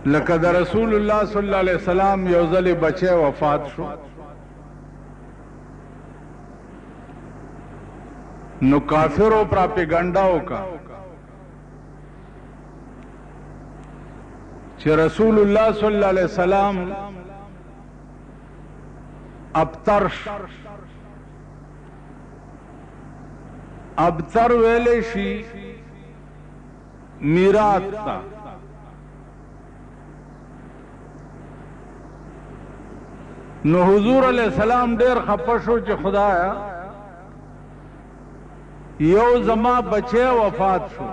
لکه د رسول الله صلی الله علیه وسلم یو ځل بچی وفات شو، نو کافرو پراپیګنډا وکا چې رسول الله صلی الله علیه وسلم ابتر ویلې شي میراث تا، نو حضور علیہ السلام ډیر خپه شو چې خدایا یو زما بچی وفات شو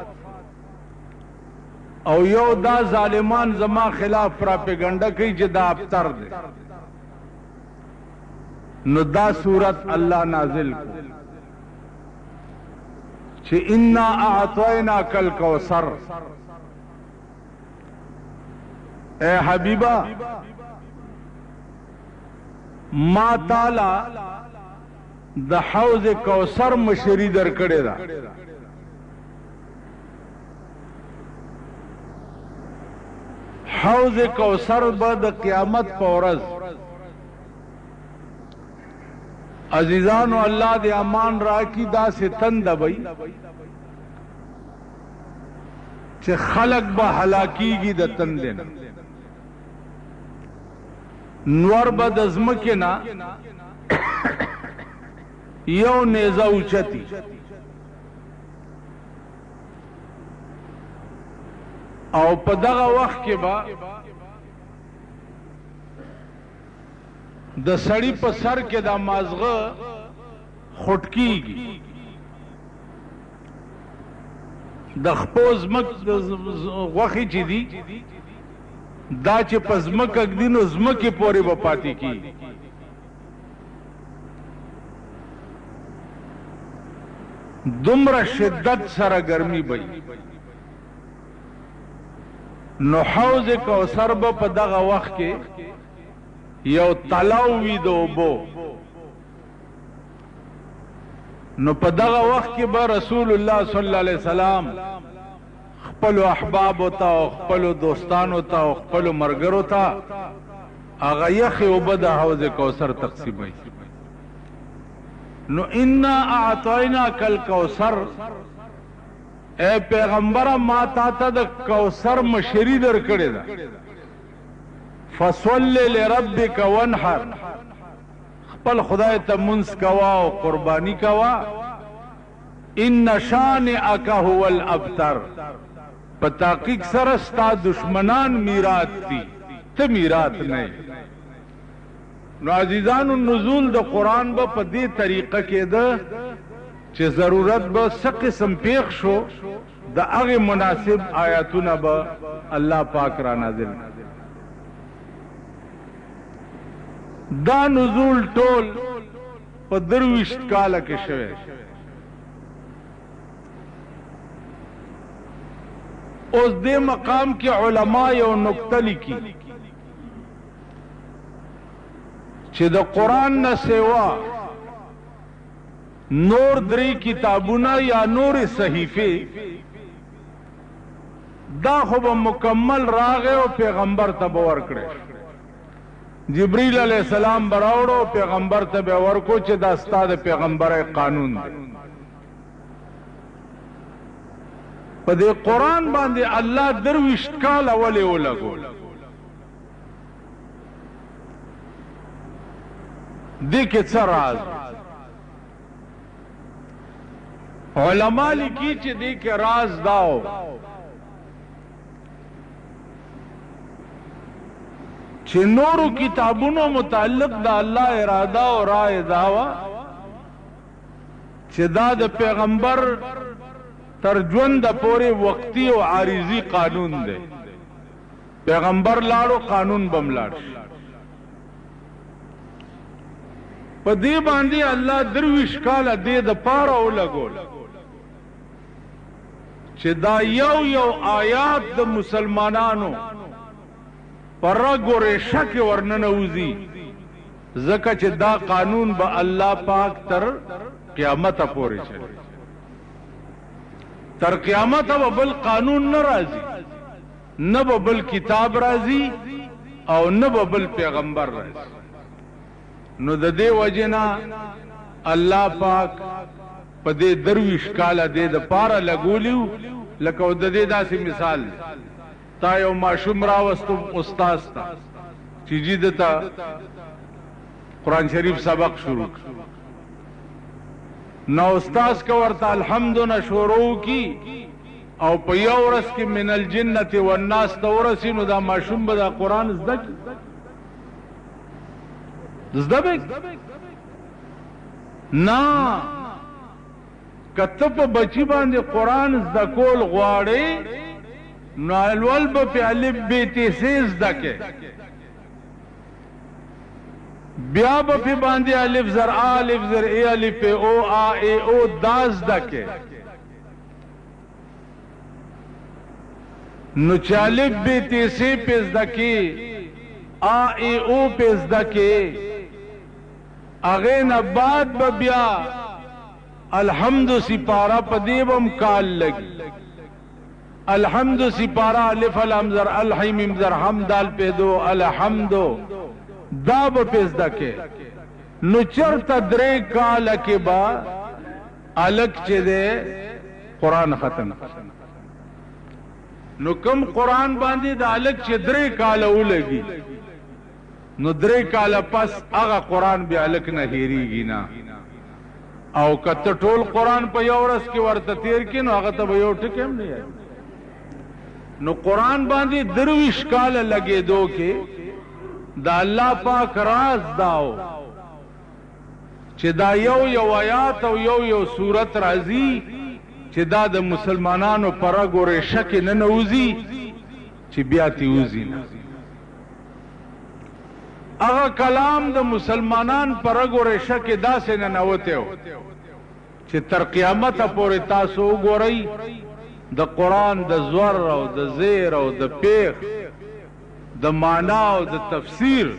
او یو دا ظالمان زما خلاف پراپیګنډا کوي چې دا ابتر دی، نو دا صورت اللہ نازل کو چې انا اعطیناک الکوثر، اے حبیبہ ما تعالی د حوض کوثر مشری در کړی دا، حوض کوثر به د قیامت په ورځ عزیزانو اللہ دے امان راکی دا سے تندبئی چھ خلق با حلاکی گی دا تندینا، نور با دزمکینا یو نیزہ اوچتی او پا دغا وقت کے با د سړی په سر کې دا مازغه خټکیږي، د خپل زمک غوخي چې دی دا چې په زمک اګدي نو زمکې پورې به پاتې کیږي، دومره شدت سره ګرمي بي، نو حوض کوثر به په دغه وخت کې یو تلاو وی دو بو، نو په دغه وخت کې به رسول الله صلی الله علیه وسلم خپل احباب ہوتا او خپل دوستان ہوتا او خپل مرګرو تا هغه یخ او بد حوض کوثر تقسیمای، نو انا اعطیناک الکوثر، اے پیغمبر ما تا ته د کوثر مشری در کړی دا، فصل لربک وانحر، خپل خدای ته منس کوا او قربانی کوا، ان شانئک هو الابتر، په تحقیق سره ستا دشمنان میراث دي ته میراث نه. نو عزیزانو نزول د قرآن به په دې طریقه کې ده چې ضرورت به څه قسم پیښ شو د هغې مناسب آیاتونه به الله پاک را نازل. دا نزول ټول په 23 کاله کې شوی. اوس دې مقام کې علما یو نکته لیکي چې د قرآن نه سوا نور درې کتابونه یا نور صحیفه دا خو به مکمل راغی او پیغمبر ته به ورکړی. جبریل علیہ السلام براوړو پیغمبر ته به ورکو چې دا ستا د پیغمبر قانون دی. په دې قرآن باندې الله 23 کاله ولې ولګول. دې کې څه راز علما لیکي چې دې کې راز داو چې نورو کتابونو متعلق د الله اراده او رائے داوا چې دا د پیغمبر تر ژوند پورې وقتی او عارضی قانون دی. پیغمبر لاړو قانون بم لاړ. په دې باندې الله 23 کاله دې د پاره ولګول چې دا یو آیات د مسلمانانو پر ګورې شک ورننوزی ځکه چې دا قانون به الله پاک تر قیامت پورې چلی. تر قیامت به بل قانون نه راځي. نه به بل کتاب راځي او نه به بل پیغمبر راځي. نو د دې وجې نه الله پاک په دې درویش کاله دې د پاره لګولیو لکه د دې داسې مثال دی تا یو ماشوم راوستو استاذ ته چې جی دته قرآن شریف سبق شروع نو استاذ که ورته الحمد نه شروع کی او په یو ورځ کې من الجنة والناس ته ورسي نو دا ماشوم به دا قرآن زده کړي زده به نه که ته په بچي باندې قرآن زده کول غواړې نو اول به په الف ب ت س زده کې بیا به په باندې الف زر ا الف زر ا الف او ا ای او دا زده کې نو چالب بی تیسی پیز دکی آ ای او پیز دکی اغین بعد ببیا الحمد سپارا پدیبم کال لگی الحمد سپارا الف الامزر الحیم امزر حمدال پیدو الحمدو دا با پیز دکی نو چرتا درے کال کے با الگ چے دے قرآن ختم نو کم قرآن باندې د الګ چې درې کاله ولګي نو درې کاله پس هغه قرآن بیا الګ نه هېریږي نه او کته ټول قرآن په یو ورځ کې ورته تیر کړي نو هغه ته به یو ټکی هم نه یاد نو قرآن باندې درویش کاله لګېدو کې د الله پاک راز داو چې دا یو آیات او یو سورت راځي چې دا د مسلمانانو پر غورې شک نه نوځي چې بیا تی وځي نه هغه کلام د مسلمانان پر غورې شک داسې نه نوته چې تر قیامت پورې تاسو وګورئ د قرآن د زور او د زیر او د پیغ د معنا او د تفسیر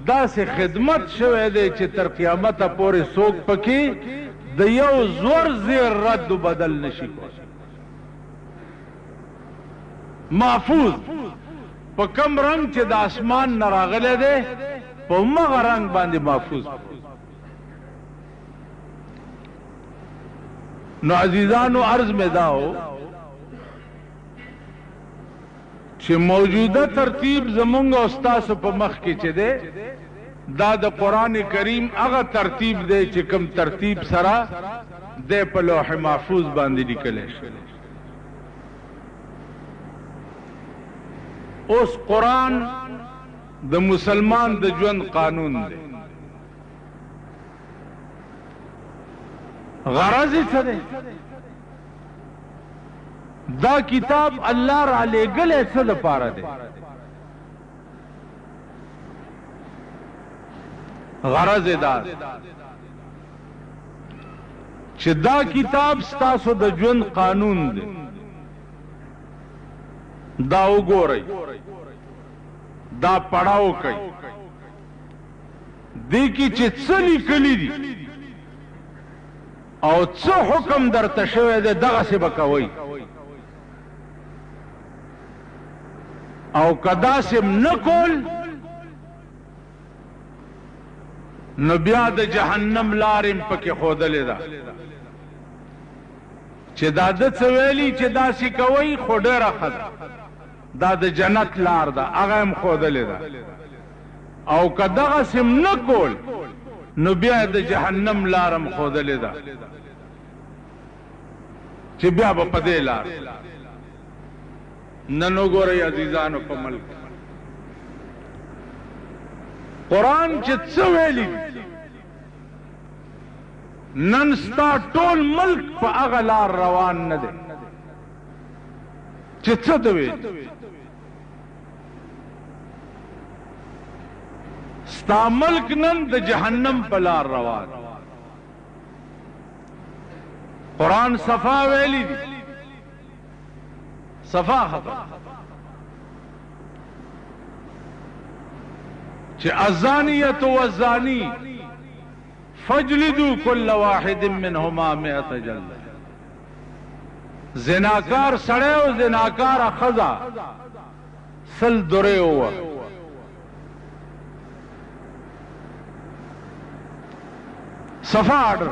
داسې خدمت شوی دی چې تر قیامت پورې څوک پکې د یو زور زیر رد و بدل نشي کولی محفوظ په کم رنگ چې د اسمان نه راغلی دی په همغه رنگ باندې محفوظ نو عزیزانو عرض میں داو چې موجوده ترتیب زمونږ او ستاسو په مخ کې چې دی دا د قرآن کریم هغه ترتیب دی چې کوم ترتیب سره دی په لوح محفوظ باندې لیکلی شوی اوس قرآن د مسلمان د ژوند قانون دی غرض یې څه دی دا کتاب الله را لېږلی څه دپاره دی غرض دا چې دا کتاب ستاسو د ژوند قانون دی دا وګورئ دا پڑھاو کوي دې کې چې څه لیکلي دي او څه حکم درته شوی دی دغسې به کوئ او که داسې نه کول نو بیا د جهنم لارم پکې ښودلې ده چې دا د څه ویلي چې داسې کوئ خو ډېره ښه ده دا د جنت لار ده هغه هم ښودلې ده او که دغسې نه کول نو بیا د جهنم لارم ښودلې ده چې بیا به په دې لار نن وګورئ عزیزانو په ملک قرآن چې څه ویلي نن ستا ټول ملک په هغه لار روان نه دی چې څه ته ویلي ستا ملک نن د جهنم په لار روان قرآن صفا ویلی دی صفا خبر چې الزانیة والزانی فاجلدوا كل واحد منهما 100 جلدة زناکار سړی او زناکار ښځه 100 درې ووه. صفا آرډر.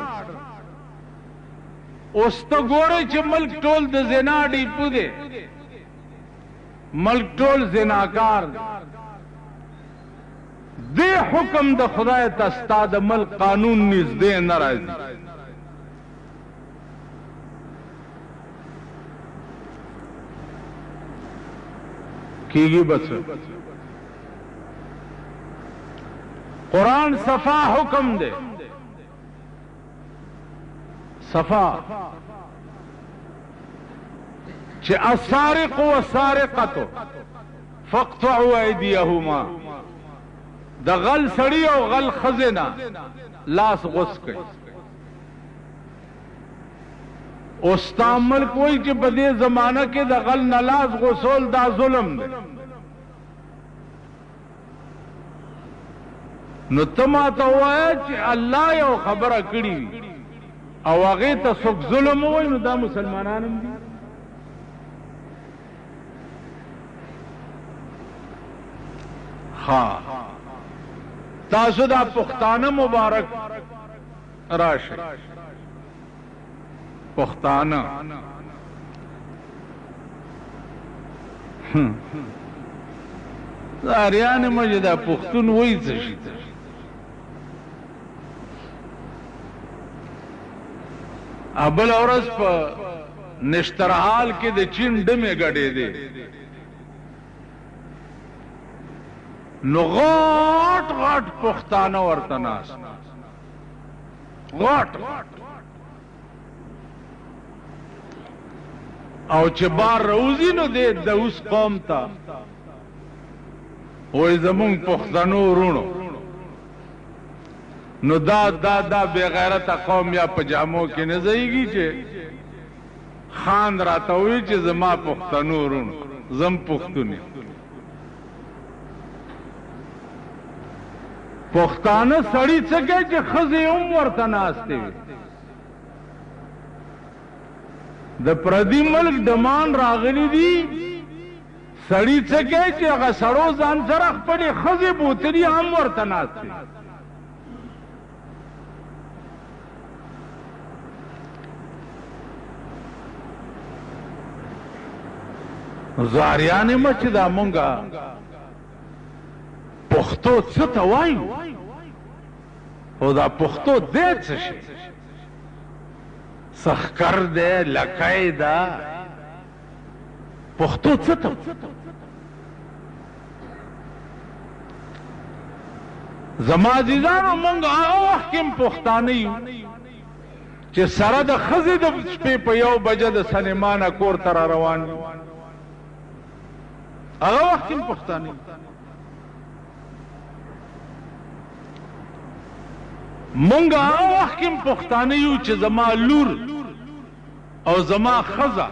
اوس ته ګورئ چې ملک ټول د زنا ډیپو دی، ملک ټول زناکار دی. دې حکم د خدای ته ستا د ملک قانون نږدې نه راځي. کیږي بس. قرآن صفا حکم دے، صفا چې السارق والسارقة فاقطعوا أيديهما. د غل سړی او غل خزنه لاس غوڅ کړي. اوستا ملک وای چې په دې زمانہ کې د غل نه لاس غوڅول دا ظلم دی. نو ته ماته ووایه چې الله یو خبره کړې او هغې ته څوک ظلم ووایي نو دا مسلمانان هم دي. ها تاسو دا پښتانه مبارک راشئ. پښتانه زاریان مجه دا پښتون وایي څه شي. بل ورځ په نشترحال کې د چین ډمې ګډې دي. نو غاټ غاټ پښتانه ورته ناست، غاټ او چې بار روزي نو د اوس قوم ته وای زمونږ پښتنو ورونو. نو دا بے غیرت قوم یا پجامو کې نه ځایږي چې خان راته وایي چې زما پښتنو ورونو، زم پښتون یم. پښتانه سړی څه کوي چې ښځې هم ورته ناستې وي. د پردي ملک ډمان راغلی دي، سړی څه کوي چې هغه سړو ځان سره خپلې ښځې بوتلي هم ورته ناستې. زاریانې مه چې دا مونږه پښتو څه ته وایو، خو دا پښتو دی څه شي؟ سخکر دی، لکی ده، پښتو څه ته؟ زما عزیزانو مونږ هغه وخت کې هم پښتانه یو چې سره د ښځې د شپې په 1 بجه د سلیمانه کور ته را روان یو. هغه وخت کې هم پښتانه یو. مونږ هغه وخت کې هم پښتانه یو چې زما لور او زما ښځه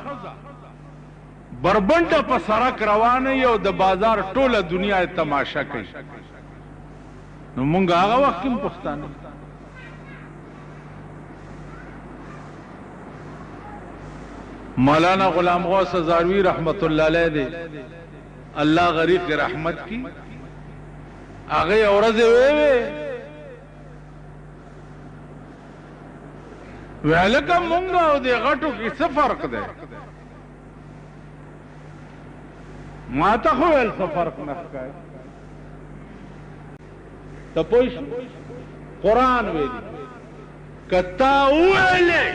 بربنډه په سړک روانه یي او د بازار ټوله دنیا تماشا کوي. نو مونږ هغه وخت کې هم پښتانه. مولانا غلام غوث هزاروی رحمت الله علیه دی، الله غریق رحمت کی. هغه ورځ وی لکه مونږ او د غټو کې څه فرق دی؟ ما ته خو ویل څه فرق نه ښکاري. ته پوه شو قرآن ویلي که تا وویلې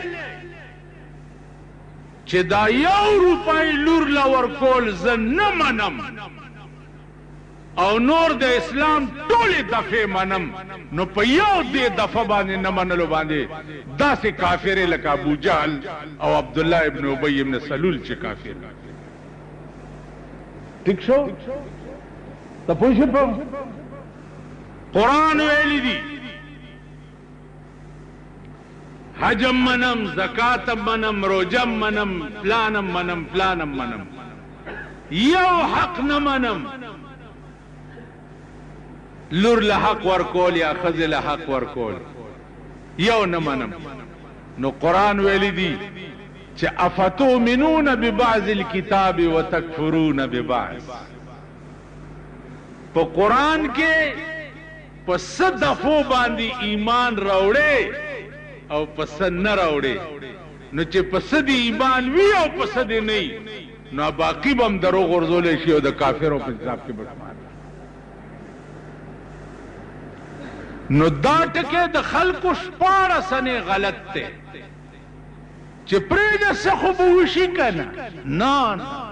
چې دا 1 روپۍ لور له ورکول زه نه منم او نور د اسلام ټولې دفعې منم، نو په یو دې دفعه باندې نه منلو باندې داسې کافرې لکه ابو جهل او عبدالله ابن ابی ابن سلول چې کافر. ٹھیک شو؟ ته پوه شو په قرآن ویلی دی حجم منم، زکاتم منم، روجم منم، فلانم منم، فلانم منم، یو حق نه منم. لور له حق ورکول یا ښځې له حق ورکول یو نه منم. نو قرآن ویلی دی چې افتؤمنون ببعض الكتاب وتکفرون ببعض. په قرآن کې په څه دفعو باندې ایمان راوړې او په څه نه راوړې، نو چې په څه د ایمان وي او په څه د نه، نو باقي به هم درو غورځولی شي او د کافرو په حساب کې بشمار. نو دا ټکی د خلکو 14 غلط دی چې پرېږده څه خو به وشي که نه. نه